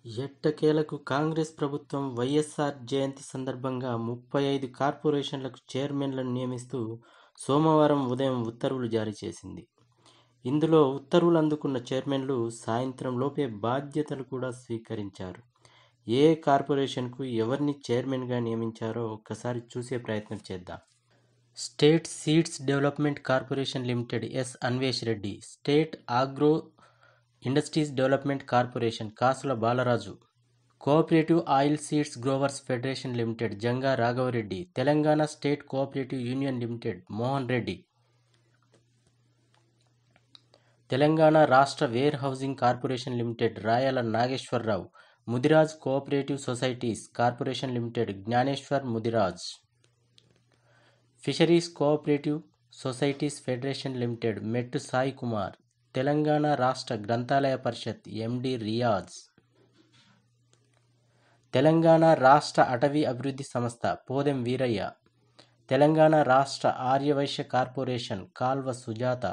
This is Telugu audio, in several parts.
ఎట్టకేలకు కాంగ్రెస్ ప్రభుత్వం వైఎస్ఆర్ జయంతి సందర్భంగా 35 కార్పొరేషన్లకు చైర్మన్లను నియమిస్తూ సోమవారం ఉదయం ఉత్తర్వులు జారీ చేసింది. ఇందులో ఉత్తర్వులు అందుకున్న చైర్మన్లు సాయంత్రం లోపే బాధ్యతలు కూడా స్వీకరించారు. ఏ కార్పొరేషన్కు ఎవరిని చైర్మన్గా నియమించారో ఒక్కసారి చూసే ప్రయత్నం చేద్దాం. State seeds development corporation limited S Anvesh Reddy. State agro industries development corporation Kasula Balaraju. Cooperative oil seeds growers federation limited Janga Raghavareddy. Telangana state cooperative union limited Mohan Reddy. Telangana రాష్ట్ర warehousing corporation limited Rayala Nageswararao. Mudiraj cooperative societies corporation limited Gnaneshwar Mudiraj. Fisheries cooperative societies federation limited Mettu Sai Kumar. Telangana రాష్ట్ర గ్రంథాలయ పరిషత్ ఎండి రియాజ్. తెలంగాణ రాష్ట్ర అటవీ అభివృద్ధి సంస్థ పోదెం వీరయ్య. తెలంగాణ రాష్ట్ర Aryavysya corporation Kalva Sujatha.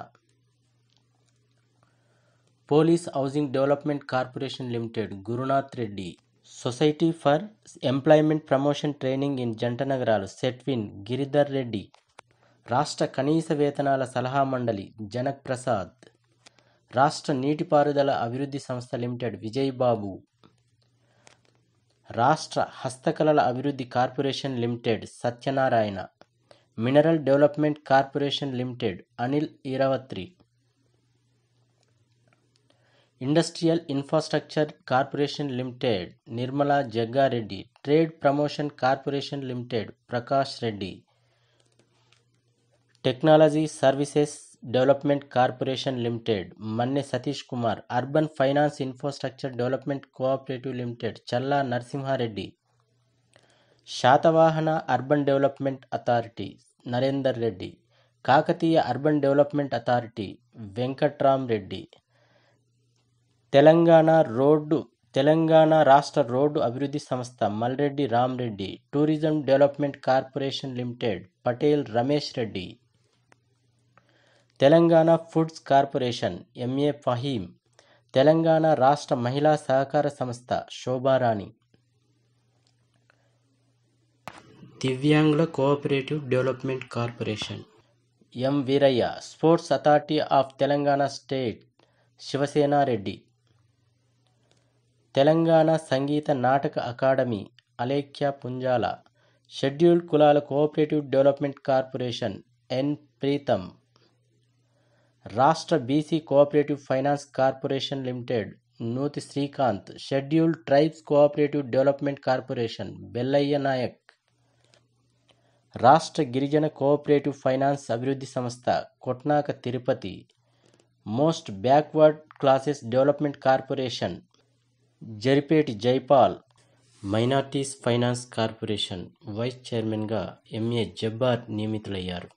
Police housing development corporation limited Gurunath Reddy. Society for employment promotion training in జంట నగరాలు సెట్విన్ గిరిధర్ రెడ్డి. రాష్ట్ర కనీస వేతనాల సలహా మండలి జనక్ ప్రసాద్. రాష్ట్ర నీటిపారుదల అభివృద్ధి సంస్థ లిమిటెడ్ విజయ్ బాబు. రాష్ట్ర హస్తకళల అభివృద్ధి corporation limited Satyanarayana. Mineral development corporation limited Anil Eravatri. Industrial infrastructure corporation limited Nirmala Jaggareddy. Trade promotion corporation limited Prakash Reddy. Technology services development corporation limited Manne Satish Kumar. Urban finance infrastructure development cooperative limited Challa Narasimhareddy. Satavahana urban development authority Narender Reddy. Kakatiya urban development authority Venkatram Reddy. Telangana రాష్ట్ర రోడ్డు అభివృద్ధి సంస్థ Malreddy Ramreddy. Tourism development corporation limited Patel Ramesh Reddy. Telangana foods corporation MA Faheem. Telangana రాష్ట్ర మహిళా సహకార సంస్థ శోభారాణి. దివ్యాంగుల cooperative development corporation M Veeraiah. Sports authority of Telangana state Shivasenareddy. Telangana Sangeeta Nataka academy Alekhya Punjala. Scheduled కులాల cooperative development corporation N Preetham. రాష్ట్ర BC cooperative finance corporation limited Nuthi Srikanth. Scheduled tribes cooperative development corporation Bellaiah Naik. రాష్ట్ర గిరిజన కోఆపరేటివ్ ఫైనాన్స్ అభివృద్ధి సంస్థ Kotnaka Tirupati. Most backward classes development corporation Jaripeti Jaipal. Minorities finance corporation vice చైర్మన్గా ఎంఏ జబ్బార్ నియమితులయ్యారు.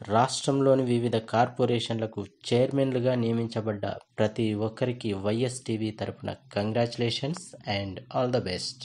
రాష్ట్రంలోని వివిధ కార్పొరేషన్లకు చైర్మన్లుగా నియమించబడ్డ ప్రతి ఒక్కరికి వైఎస్ టీవీ తరపున congratulations and all the best.